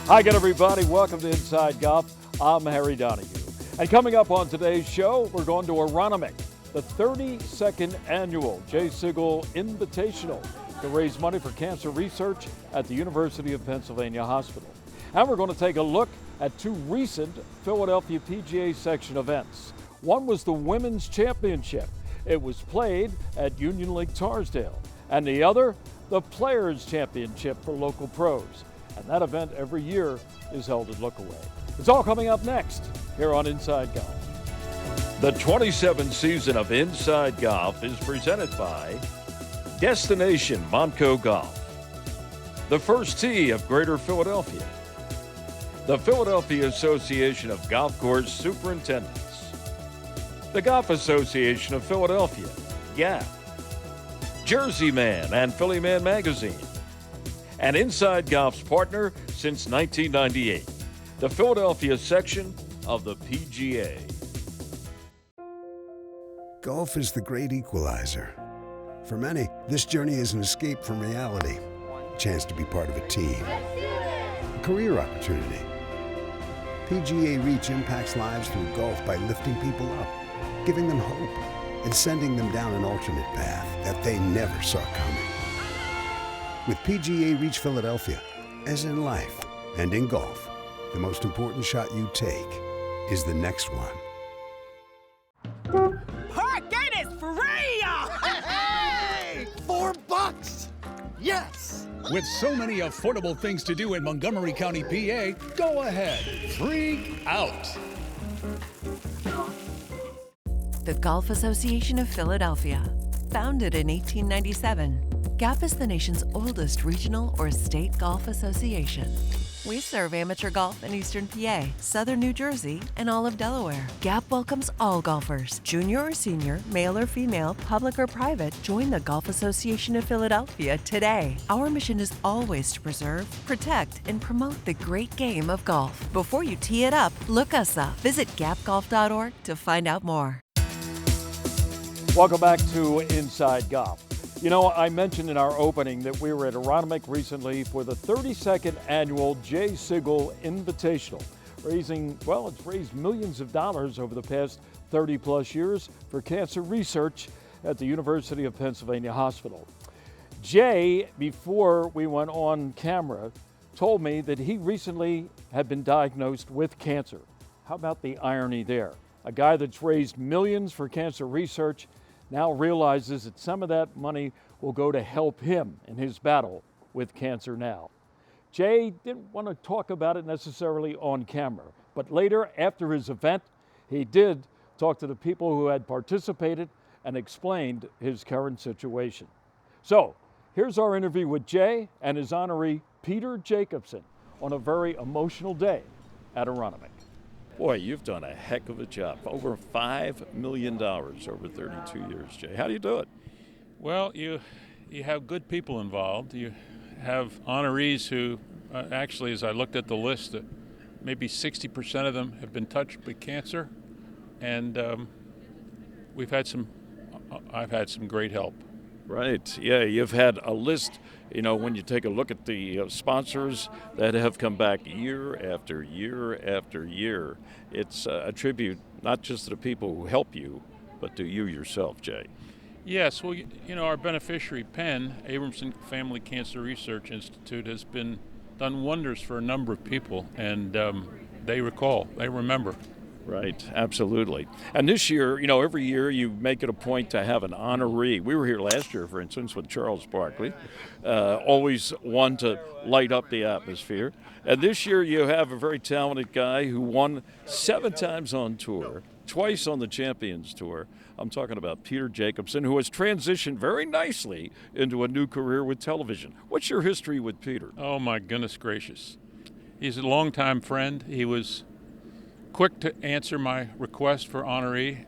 Hi again, everybody. Welcome to Inside Golf. I'm Harry Donahue. And coming up on today's show, we're going to Aronimink, the 32nd annual Jay Sigel Invitational to raise money for cancer research at the University of Pennsylvania Hospital. And we're going to take a look at two recent Philadelphia PGA section events. One was the Women's Championship. It was played at Union Lake Torresdale. And the other, the Players Championship for local pros. And that event every year is held at Lookaway. It's all coming up next here on Inside Golf. The 27th season of Inside Golf is presented by Destination Montco Golf, the First Tee of Greater Philadelphia, the Philadelphia Association of Golf Course Superintendents, the Golf Association of Philadelphia, GAP, Jersey Man and Philly Man Magazine, and Inside Golf's partner since 1998, the Philadelphia section of the PGA. Golf is the great equalizer. For many, this journey is an escape from reality, a chance to be part of a team, a career opportunity. PGA Reach impacts lives through golf by lifting people up, giving them hope, and sending them down an alternate path that they never saw coming. With PGA Reach Philadelphia, as in life and in golf, the most important shot you take is the next one. Parking is free! Hey! $4! Yes! With so many affordable things to do in Montgomery County, PA, go ahead, freak out. The Golf Association of Philadelphia. Founded in 1897, GAP is the nation's oldest regional or state golf association. We serve amateur golf in Eastern PA, Southern New Jersey, and all of Delaware. GAP welcomes all golfers, junior or senior, male or female, public or private. Join the Golf Association of Philadelphia today. Our mission is always to preserve, protect, and promote the great game of golf. Before you tee it up, look us up. Visit gapgolf.org to find out more. Welcome back to Inside Golf. You know, I mentioned in our opening that we were at Aronimink recently for the 32nd annual Jay Sigel Invitational, it's raised millions of dollars over the past 30 plus years for cancer research at the University of Pennsylvania Hospital. Jay, before we went on camera, told me that he recently had been diagnosed with cancer. How about the irony there? A guy that's raised millions for cancer research now realizes that some of that money will go to help him in his battle with cancer now. Jay didn't want to talk about it necessarily on camera, but later, after his event, he did talk to the people who had participated and explained his current situation. So, here's our interview with Jay and his honoree, Peter Jacobsen, on a very emotional day at Aronimink. Boy, you've done a heck of a job. Over $5 million over 32 years, Jay. How do you do it? Well, you have good people involved. You have honorees who, actually, as I looked at the list, maybe 60% of them have been touched by cancer, and I've had some great help. Right. Yeah, you've had a list. You know, when you take a look at the sponsors that have come back year after year after year, it's a tribute not just to the people who help you, but to you yourself, Jay. Yes, well, you know, our beneficiary, Penn, Abramson Family Cancer Research Institute, has done wonders for a number of people, and they remember. Right, absolutely. And this year, you know, every year you make it a point to have an honoree. We were here last year, for instance, with Charles Barkley, always one to light up the atmosphere. And this year you have a very talented guy who won 7 times on tour, twice on the Champions Tour. I'm talking about Peter Jacobsen, who has transitioned very nicely into a new career with television. What's your history with Peter? Oh, my goodness gracious. He's a longtime friend. He was quick to answer my request for honoree.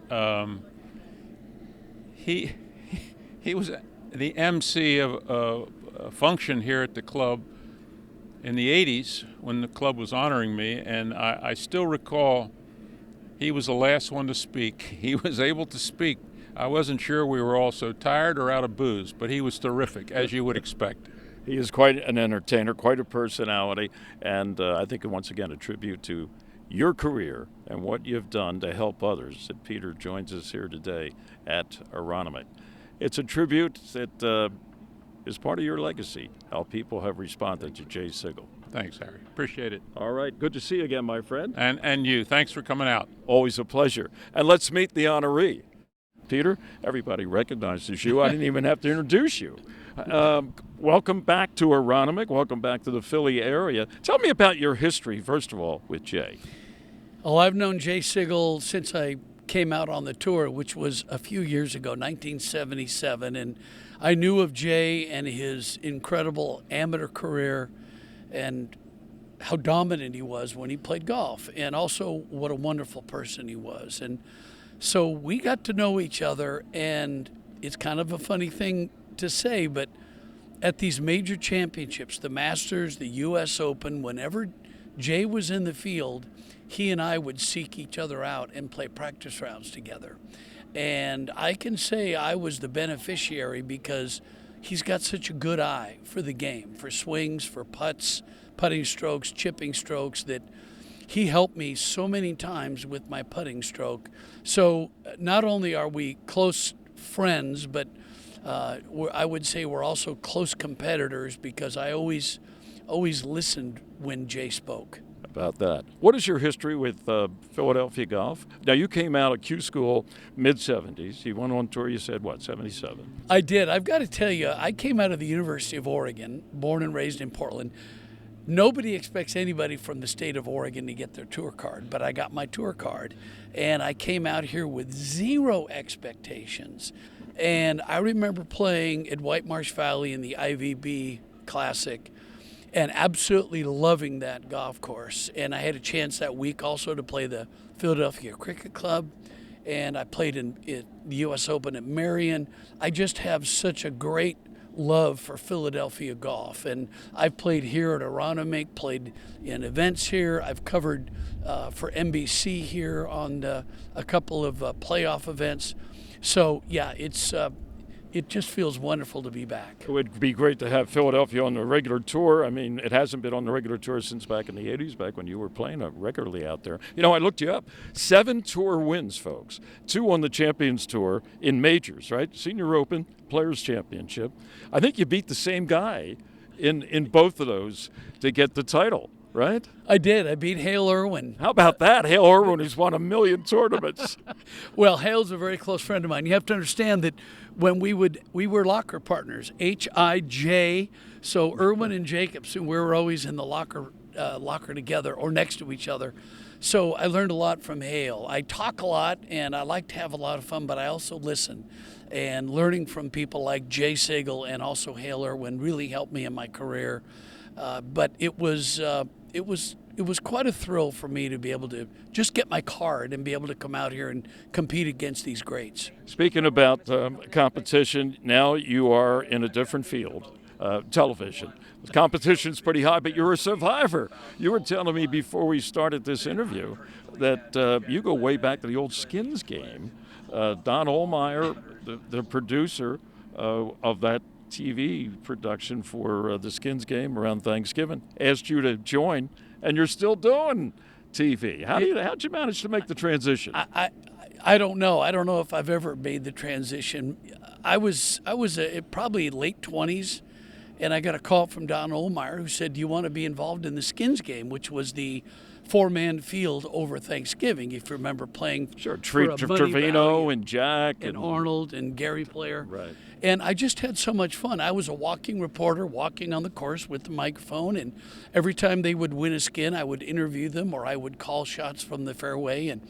He was the MC of a function here at the club in the 80s when the club was honoring me, and I still recall he was the last one to speak. He was able to speak. I wasn't sure we were all so tired or out of booze, but he was terrific, as you would expect. He is quite an entertainer, quite a personality, and I think once again a tribute to your career and what you've done to help others that Peter joins us here today at Aronimink. It's a tribute that is part of your legacy, how people have responded to Jay Sigel. Thanks, Harry. Appreciate it. All right, good to see you again, my friend. And you. Thanks for coming out. Always a pleasure. And let's meet the honoree. Peter, everybody recognizes you. I didn't even have to introduce you. Welcome back to Aronimink. Welcome back to the Philly area. Tell me about your history, first of all, with Jay. Oh, I've known Jay Sigel since I came out on the tour, which was a few years ago, 1977. And I knew of Jay and his incredible amateur career and how dominant he was when he played golf, and also what a wonderful person he was. And so we got to know each other, and it's kind of a funny thing to say, but at these major championships, the Masters, the U.S. Open, whenever Jay was in the field, he and I would seek each other out and play practice rounds together. And I can say I was the beneficiary because he's got such a good eye for the game, for swings, for putts, putting strokes, chipping strokes, that he helped me so many times with my putting stroke. So not only are we close friends, but I would say we're also close competitors because I always listened when Jay spoke. About that. What is your history with Philadelphia golf? Now, you came out of Q School mid-'70s. You went on tour, you said, what, 77? I did. I've got to tell you, I came out of the University of Oregon, born and raised in Portland. Nobody expects anybody from the state of Oregon to get their tour card, but I got my tour card. And I came out here with zero expectations. And I remember playing at White Marsh Valley in the IVB Classic and absolutely loving that golf course. And I had a chance that week also to play the Philadelphia Cricket Club, and I played in the U.S. Open at Marion. I just have such a great love for Philadelphia golf, and I've played here at Aronimink, played in events here. I've covered for NBC here on a couple of playoff events. So yeah, it just feels wonderful to be back. It would be great to have Philadelphia on the regular tour. I mean, it hasn't been on the regular tour since back in the 80s, back when you were playing regularly out there. You know, I looked you up. 7 tour wins, folks. 2 on the Champions Tour in majors, right? Senior Open, Players Championship. I think you beat the same guy in both of those to get the title, right? I did. I beat Hale Irwin. How about that? Hale Irwin has won 1 million tournaments. Well, Hale's a very close friend of mine. You have to understand that when we were locker partners, Hij. So Irwin and Jacobsen, we were always in the locker together or next to each other. So I learned a lot from Hale. I talk a lot and I like to have a lot of fun, but I also listen. And learning from people like Jay Sigel and also Hale Irwin really helped me in my career. But it was quite a thrill for me to be able to just get my card and be able to come out here and compete against these greats. Speaking about competition, now you are in a different field, television. The competition's pretty high, but you're a survivor. You were telling me before we started this interview that you go way back to the old Skins game. Don Ohlmeyer, the producer of that TV production for the Skins game around Thanksgiving, asked you to join, and you're still doing TV. How'd you manage to make the transition? I don't know. I don't know if I've ever made the transition. I was probably late 20s, and I got a call from Don Ohlmeyer who said, "Do you want to be involved in the Skins game?" which was the 4-man field over Thanksgiving, if you remember playing. Sure, Trevino and Jack and Arnold and Gary Player. Right. And I just had so much fun. I was a walking reporter, walking on the course with the microphone, and every time they would win a skin, I would interview them or I would call shots from the fairway. And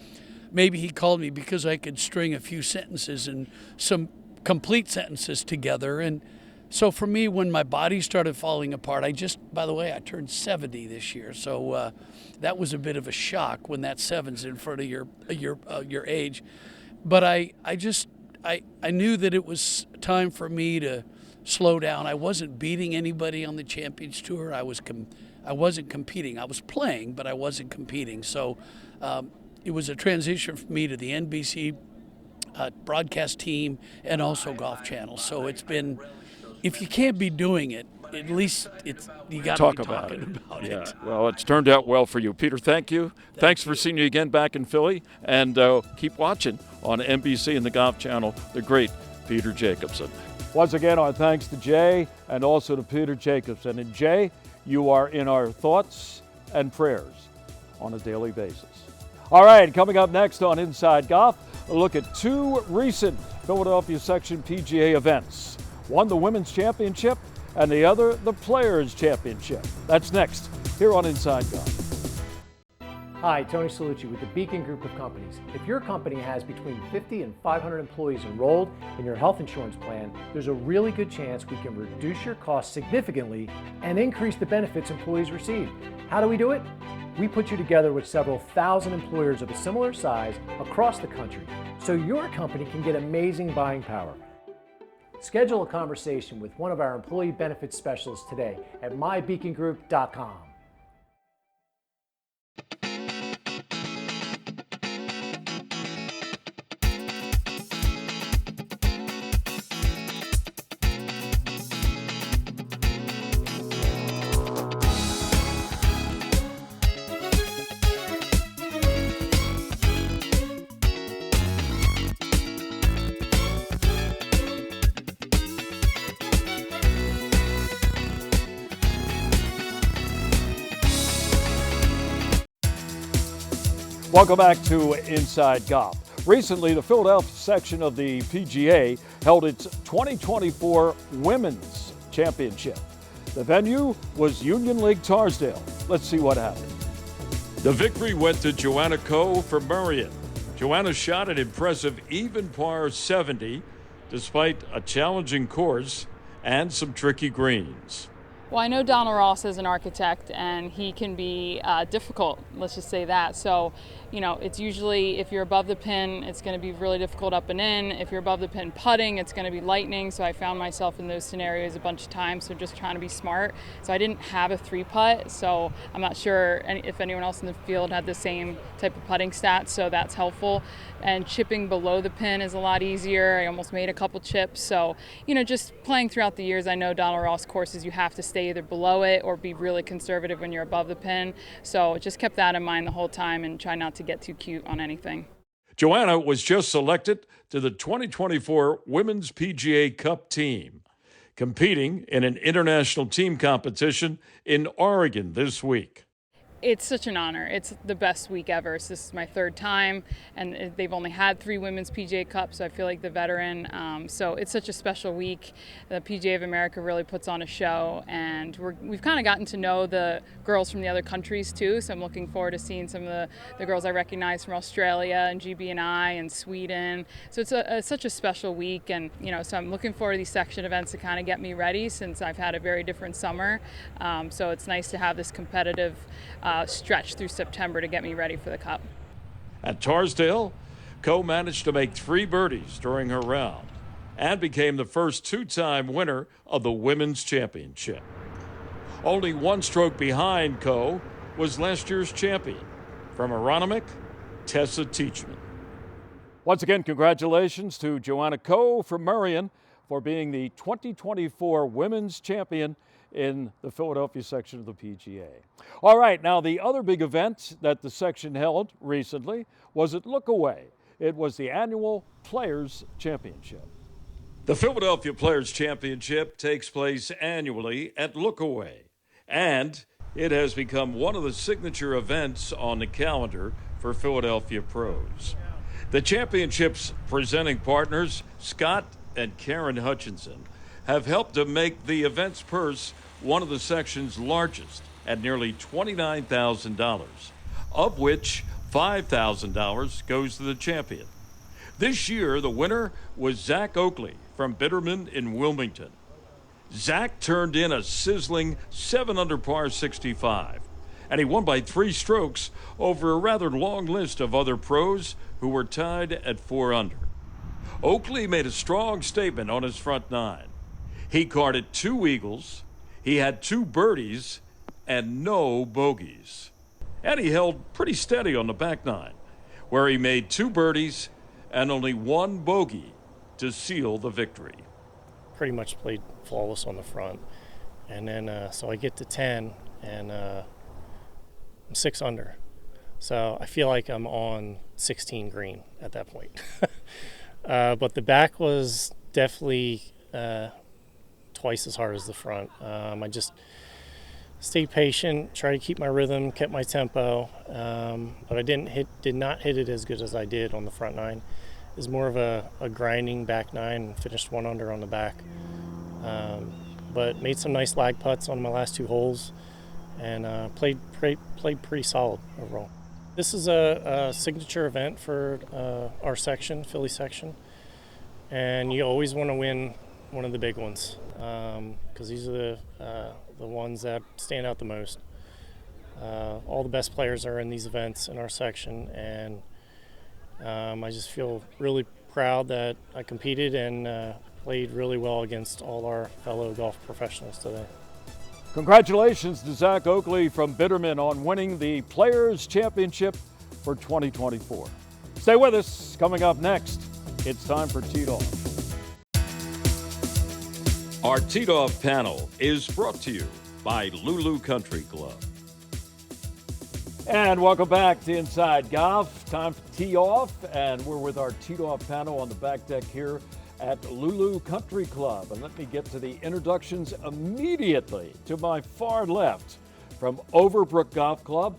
maybe he called me because I could string a few sentences and some complete sentences together. And so for me, when my body started falling apart, by the way, I turned 70 this year, so that was a bit of a shock when that 7's in front of your age. But I knew that it was time for me to slow down. I wasn't beating anybody on the Champions Tour. I wasn't competing. I was playing, but I wasn't competing. So it was a transition for me to the NBC broadcast team and also Golf Channel. So it's been, if you can't be doing it, at least you got to Talk be about talking it. about Yeah. it. Well, it's turned out well for you. Peter, thank you. Thanks for seeing you again back in Philly. And keep watching on NBC and the Golf Channel, the great Peter Jacobsen. Once again, our thanks to Jay and also to Peter Jacobsen. And Jay, you are in our thoughts and prayers on a daily basis. All right, coming up next on Inside Golf, a look at two recent Philadelphia Section PGA events. One, the Women's Championship, and the other, the Players Championship. That's next here on Inside Golf. Hi, Tony Salucci with the Beacon Group of Companies. If your company has between 50 and 500 employees enrolled in your health insurance plan, there's a really good chance we can reduce your costs significantly and increase the benefits employees receive. How do we do it? We put you together with several thousand employers of a similar size across the country so your company can get amazing buying power. Schedule a conversation with one of our employee benefits specialists today at mybeacongroup.com. Welcome back to Inside Golf. Recently, the Philadelphia section of the PGA held its 2024 Women's Championship. The venue was Union League Torresdale. Let's see what happened. The victory went to Joanna Coe from Marion. Joanna shot an impressive even par 70 despite a challenging course and some tricky greens. Well, I know Donald Ross is an architect, and he can be difficult, let's just say that. So, you know, it's usually, if you're above the pin, it's going to be really difficult up and in. If you're above the pin putting, it's going to be lightning. So I found myself in those scenarios a bunch of times, so just trying to be smart. So I didn't have a 3-putt, so I'm not sure if anyone else in the field had the same type of putting stats, so that's helpful. And chipping below the pin is a lot easier. I almost made a couple chips. So, you know, just playing throughout the years, I know Donald Ross courses, you have to stay either below it or be really conservative when you're above the pin. So just kept that in mind the whole time and try not to get too cute on anything. Joanna was just selected to the 2024 Women's PGA Cup team, competing in an international team competition in Oregon this week. It's such an honor. It's the best week ever. So this is my third time, and they've only had 3 Women's PGA Cups, so I feel like the veteran. So it's such a special week. The PGA of America really puts on a show, and we've kind of gotten to know the girls from the other countries too, so I'm looking forward to seeing some of the girls I recognize from Australia and GB&I and Sweden. So it's such a special week, and you know, so I'm looking forward to these section events to kind of get me ready since I've had a very different summer. So it's nice to have this competitive stretch through September to get me ready for the Cup. At Torresdale, Coe managed to make 3 birdies during her round and became the first 2-time winner of the Women's Championship. Only 1 stroke behind Coe was last year's champion. From Aronimink, Tessa Teachman. Once again, congratulations to Joanna Coe from Marion for being the 2024 Women's Champion in the Philadelphia section of the PGA. All right, now the other big event that the section held recently was at Lookaway. It was the annual Players Championship. The Philadelphia Players Championship takes place annually at Lookaway, and it has become one of the signature events on the calendar for Philadelphia pros. The championship's presenting partners, Scott and Karen Hutchinson, have helped to make the event's purse one of the section's largest at nearly $29,000, of which $5,000 goes to the champion. This year, the winner was Zach Oakley from Bitterman in Wilmington. Zach turned in a sizzling 7-under par 65, and he won by 3 strokes over a rather long list of other pros who were tied at 4 under. Oakley made a strong statement on his front 9. He carded 2 eagles, he had 2 birdies, and no bogeys. And he held pretty steady on the back 9, where he made 2 birdies and only 1 bogey to seal the victory. Pretty much played flawless on the front. And then so I get to 10, and I'm 6 under. So I feel like I'm on 16 green at that point. But the back was definitely twice as hard as the front. I just stayed patient, tried to keep my rhythm, kept my tempo, but I did not hit it as good as I did on the front 9. It was more of a grinding back 9, and finished 1 under on the back. But made some nice lag putts on my last 2 holes, and played pretty solid overall. This is a signature event for our section, Philly section, and you always want to win one of the big ones, because these are the ones that stand out the most. All the best players are in these events in our section, and I just feel really proud that I competed and played really well against all our fellow golf professionals today. Congratulations to Zach Oakley from Bitterman on winning the Players' Championship for 2024. Stay with us. Coming up next, it's time for Teed Off. Our Teed Off panel is brought to you by Lulu Country Club. And welcome back to Inside Golf. Time for Tee Off, and we're with our Teed Off panel on the back deck here at Lulu Country Club. And let me get to the introductions immediately. To my far left, from Overbrook Golf Club,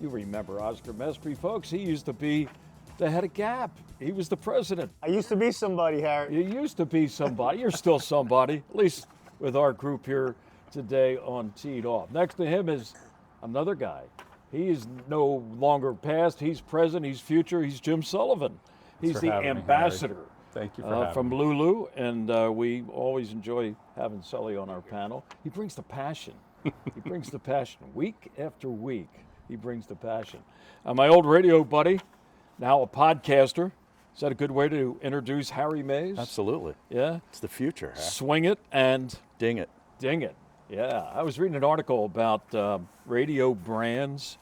you remember Oscar Mestry, folks. He used to be the head of GAP. He was the president. I used to be somebody, Harry. You used to be somebody. You're still somebody, at least with our group here today on Teed Off. Next to him is another guy. He is no longer past. He's present. He's future. He's Jim Sullivan. He's the ambassador. Thank you for having from me. Lulu, and we always enjoy having Sully on our panel. He brings the passion. He brings the passion. Week after week, he brings the passion. My old radio buddy, now a podcaster. Is that a good way to introduce Harry Mays? Absolutely. Yeah? It's the future. Huh? Swing it and ding it. Ding it. Yeah. I was reading an article about radio brands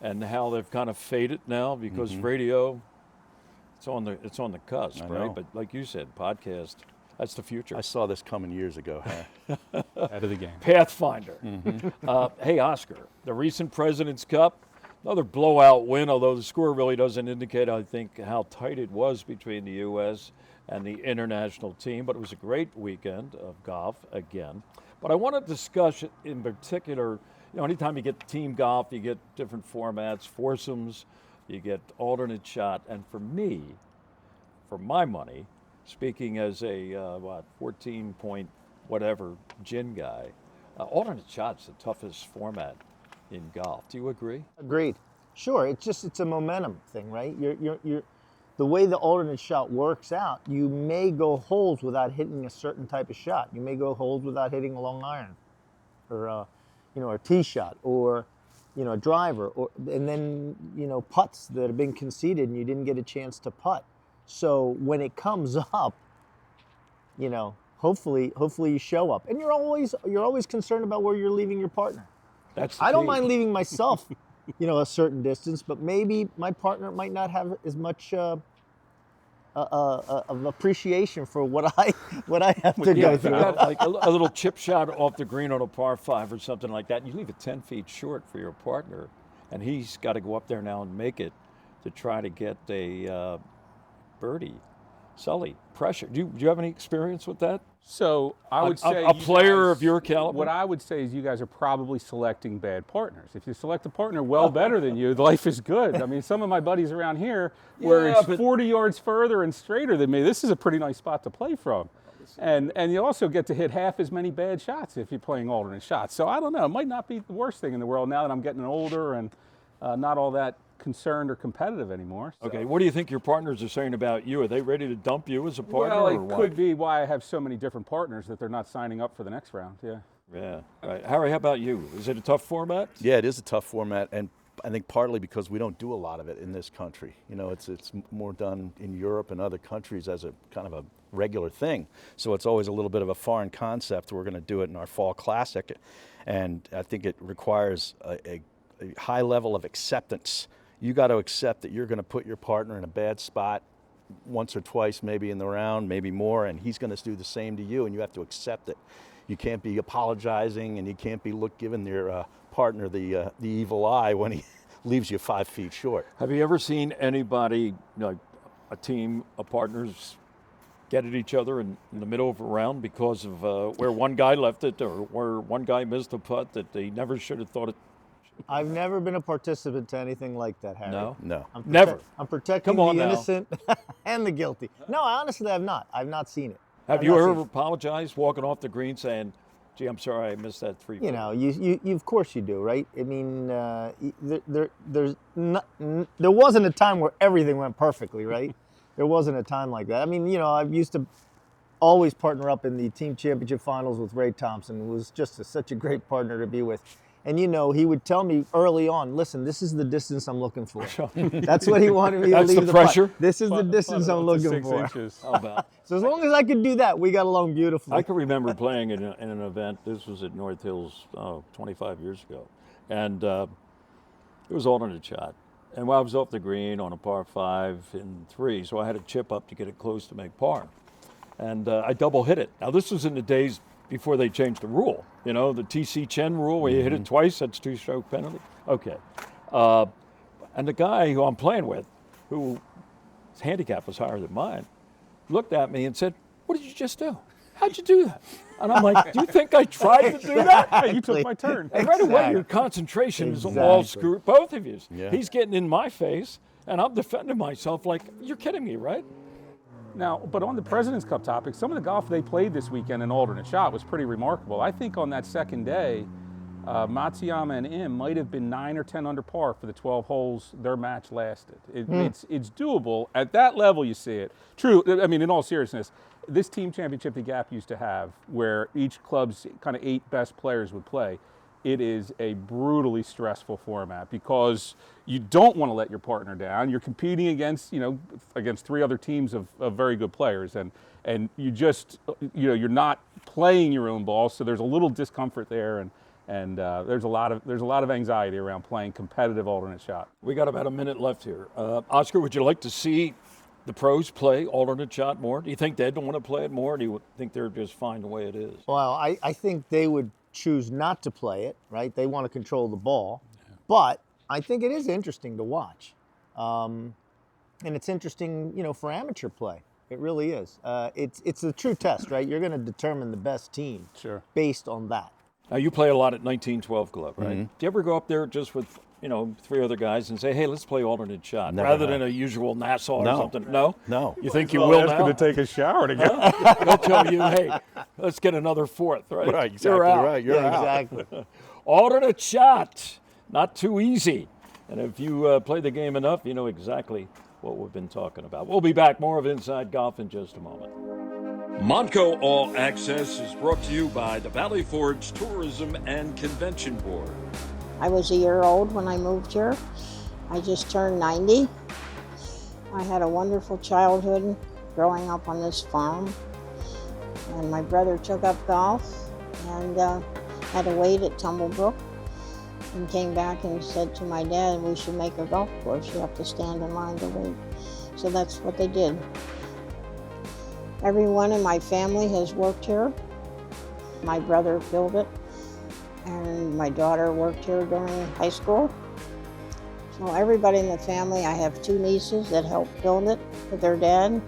and how they've kind of faded now because radio, it's on the cusp, right? But like you said, podcast, that's the future. I saw this coming years ago. Huh? Out of the game. Pathfinder. Hey, Oscar, the recent President's Cup, another blowout win, although the score really doesn't indicate, I think, how tight it was between the U.S. and the international team. But it was a great weekend of golf again. But I want to discuss in particular, anytime you get team golf, you get different formats, foursomes, you get alternate shot. And for me, for my money, speaking as a 14 point whatever gin guy, alternate shot's the toughest format in golf. Do you agree? Agreed. Sure. It's a momentum thing, right? You're the way the alternate shot works out. You may go holes without hitting a certain type of shot. You may go holes without hitting a long iron, or a tee shot, or a driver, and then putts that have been conceded and you didn't get a chance to putt. So when it comes up, hopefully you show up. And you're always concerned about where you're leaving your partner. I don't mind leaving myself, a certain distance, but maybe my partner might not have as much of appreciation for what I have to go through. You got like a little chip shot off the green on a par 5 or something like that, and you leave it 10 feet short for your partner, and he's got to go up there now and make it to try to get a birdie. Sully, pressure. Do you have any experience with that? So I would say a player of your caliber. What I would say is you guys are probably selecting bad partners. If you select a partner well better than you, life is good. I mean, some of my buddies around here, where it's 40 yards further and straighter than me, this is a pretty nice spot to play from. And you also get to hit half as many bad shots if you're playing alternate shots. So I don't know. It might not be the worst thing in the world now that I'm getting older and not all that concerned or competitive anymore. So. Okay, what do you think your partners are saying about you? Are they ready to dump you as a partner? Well, or it what? could be why I have so many different partners that they're not signing up for the next round. Yeah. Yeah. Right. Harry, how about you? Is it a tough format? Yeah, it is a tough format, and I think partly because we don't do a lot of it in this country. It's more done in Europe and other countries as a kind of a regular thing. So it's always a little bit of a foreign concept. We're going to do it in our fall classic, and I think it requires a high level of acceptance. You got to accept that you're going to put your partner in a bad spot once or twice, maybe in the round, maybe more, and he's going to do the same to you, and you have to accept it. you can't be apologizing, and you can't be giving your partner the evil eye when he leaves you 5 feet short. Have you ever seen anybody, like a team of partners, get at each other in the middle of a round because of where one guy left it or where one guy missed a putt that they never should have thought it? I've never been a participant to anything like that, Harry. No? No. Never? I'm protecting the innocent and the guilty. No, I honestly have not. I've not seen it. Have you ever apologized walking off the green saying, gee, I'm sorry I missed that 3 feet? You know, you of course you do, right? I mean, there wasn't a time where everything went perfectly, right? There wasn't a time like that. I mean, you know, I used to always partner up in the team championship finals with Ray Thompson. It was just such a great partner to be with. And, you know, he would tell me early on, listen, this is the distance I'm looking for. That's what he wanted me to leave That's the pressure? putt. This is the distance I'm looking 6 for. inches. How about? So as long as I could do that, we got along beautifully. I can remember playing in an event. This was at North Hills 25 years ago. And it was alternate shot. And I was off the green on a par 5 in 3, so I had a chip up to get it close to make par. And I double hit it. Now, this was in the days before they changed the rule. You know, the TC Chen rule, where you hit it twice, that's 2-stroke penalty. Okay. And the guy who I'm playing with, whose handicap was higher than mine, looked at me and said, what did you just do? How'd you do that? And I'm like, do you think I tried to do that? You took my turn. And right away, your concentration is all screwed, both of you. Yeah. He's getting in my face, and I'm defending myself like, you're kidding me, right? Now, but on the President's Cup topic, some of the golf they played this weekend in alternate shot was pretty remarkable. I think on that second day, Matsuyama and Im might have been 9 or 10 under par for the 12 holes their match lasted. It's doable. At that level, you see it. True, I mean, in all seriousness, this team championship the Gap used to have, where each club's kind of 8 best players would play, it is a brutally stressful format because you don't want to let your partner down. You're competing against, against 3 other teams of very good players, and you just, you're not playing your own ball, so there's a little discomfort there, and there's a lot of anxiety around playing competitive alternate shot. We got about a minute left here. Oscar, would you like to see the pros play alternate shot more? Do you think they'd want to play it more, or do you think they're just fine the way it is? Well, I think they would choose not to play it, right? They want to control the ball. But I think it is interesting to watch. And it's interesting, for amateur play. It really is. It's a true test, right? You're going to determine the best team based on that. Now, you play a lot at 1912 Club, right? Mm-hmm. Do you ever go up there just with, 3 other guys and say, hey, let's play alternate shot, rather than a usual Nassau or something? No? No. You think you will now? Going to take a shower together. They'll tell you, hey, let's get another 4th, right? Right, exactly You're out. right. You're out. Exactly. Alternate shot, not too easy. And if you play the game enough, you know exactly what we've been talking about. We'll be back. More of Inside Golf in just a moment. Montco All Access is brought to you by the Valley Forge Tourism and Convention Board. I was a year old when I moved here. I just turned 90. I had a wonderful childhood growing up on this farm. And my brother took up golf and had a wait at Tumblebrook and came back and said to my dad, we should make a golf course. You have to stand in line to wait. So that's what they did. Everyone in my family has worked here. My brother built it, and my daughter worked here during high school. So everybody in the family, I have 2 nieces that helped build it with their dad.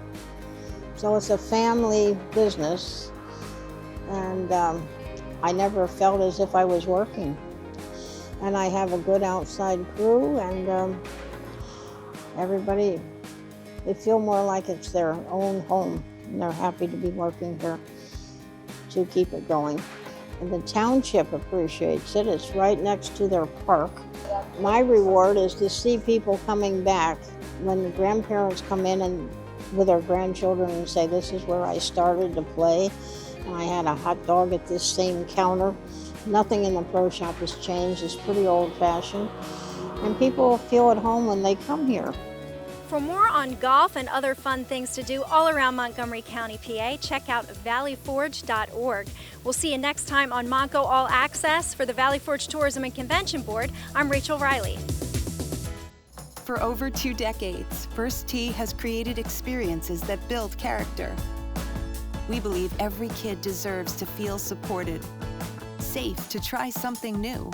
So it's a family business, and I never felt as if I was working. And I have a good outside crew, and everybody, they feel more like it's their own home. And they're happy to be working here to keep it going. And the township appreciates it. It's right next to their park. My reward is to see people coming back when the grandparents come in and with their grandchildren and say, this is where I started to play. And I had a hot dog at this same counter. Nothing in the pro shop has changed. It's pretty old-fashioned. And people feel at home when they come here. For more on golf and other fun things to do all around Montgomery County, PA, check out valleyforge.org. We'll see you next time on Montco All Access. For the Valley Forge Tourism and Convention Board, I'm Rachel Riley. For over 2 decades, First Tee has created experiences that build character. We believe every kid deserves to feel supported, safe to try something new,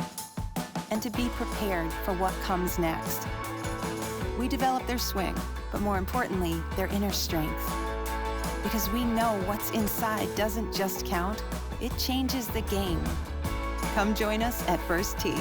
and to be prepared for what comes next. We develop their swing, but more importantly, their inner strength. Because we know what's inside doesn't just count, it changes the game. Come join us at First Tee.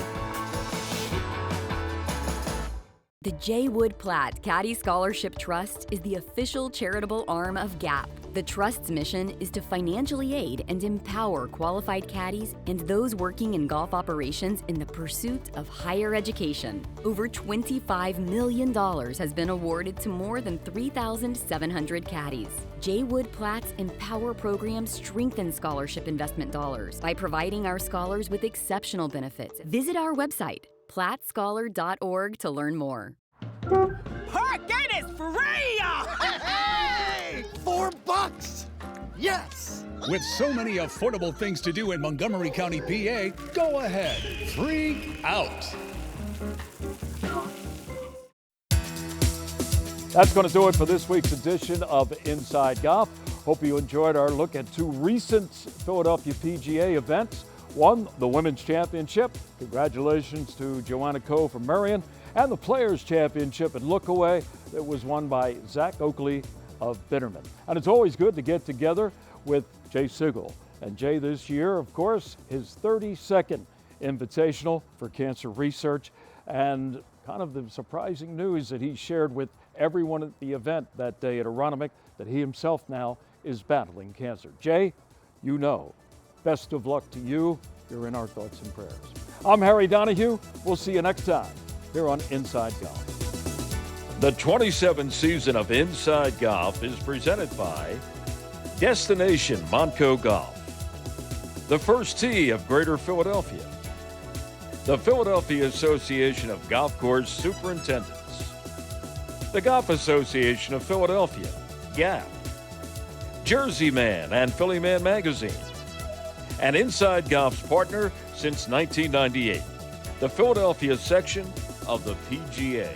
The J. Wood Platt Caddy Scholarship Trust is the official charitable arm of GAP. The Trust's mission is to financially aid and empower qualified caddies and those working in golf operations in the pursuit of higher education. Over $25 million has been awarded to more than 3,700 caddies. J. Wood Platt's Empower program strengthens scholarship investment dollars by providing our scholars with exceptional benefits. Visit our website, plattscholar.org, to learn more. Parking is free! Hey! $4! Yes! With so many affordable things to do in Montgomery County, PA, go ahead. Free out. That's going to do it for this week's edition of Inside Golf. Hope you enjoyed our look at two recent Philadelphia PGA events. One, the Women's Championship. Congratulations to Joanna Coe from Marion. And the Players' Championship at Lookaway that was won by Zach Oakley of Bitterman. And it's always good to get together with Jay Sigel. And Jay, this year, of course, his 32nd Invitational for Cancer Research. And kind of the surprising news that he shared with everyone at the event that day at Aronimink that he himself now is battling cancer. Jay, you know, best of luck to you. You're in our thoughts and prayers. I'm Harry Donahue. We'll see you next time here on Inside Golf. The 27th season of Inside Golf is presented by Destination Montco Golf, the First Tee of Greater Philadelphia, the Philadelphia Association of Golf Course Superintendents, the Golf Association of Philadelphia, GAP, Jersey Man and Philly Man Magazine, and Inside Golf's partner since 1998, the Philadelphia section of the PGA.